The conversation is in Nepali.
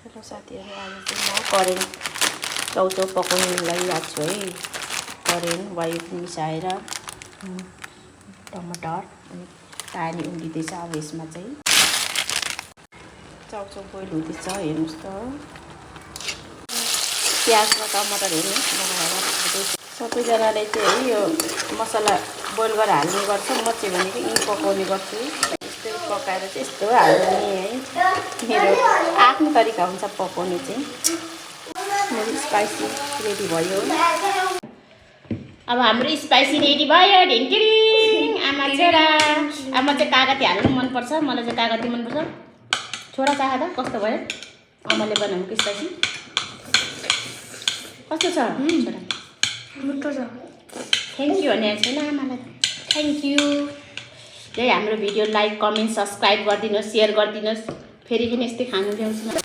हेलो साथीहरू, आज चाहिँ म करेन्ट चाउचाउ पकाउनु लागिरहेको छु है। करेन्ट वाइट मिसाएर टमाटर अनि पानी उम्लिँदैछ। अब यसमा चाहिँ चाउचाउ बोइल हुँदैछ, हेर्नुहोस् त। प्याज र टमाटर हेर्नुहोस् लगाएर सबैजनाले चाहिँ है यो मसला बोइल गरेर हाल्ने गर्छ। म चाहिँ भनेको यहीँ पकाउने गर्छु। यस्तै पकाएर चाहिँ यस्तो हाल्ने है, मेरो आफ्नो तरिका हुन्छ पकाउने चाहिँ। मेरो स्पाइसी रेडी भयो। अब हाम्रो स्पाइसी रेडी भयो। ढिङटिङ आमा छोरा। अब म चाहिँ कागती हाल्नु मनपर्छ, मलाई चाहिँ कागती मनपर्छ। छोरा चाह त कस्तो भयो आमाले बनाएको स्पाइसी? कस्तो छ छोरा? मिठो छ। थ्याङ्क यू भने छैन आमालाई। Thank you. यही हाम्रो भिडियो लाइक कमेन्ट सब्सक्राइब गरिदिनुहोस्, सेयर गरिदिनुहोस्। फेरि पनि यस्तै खानु ल्याउँछु।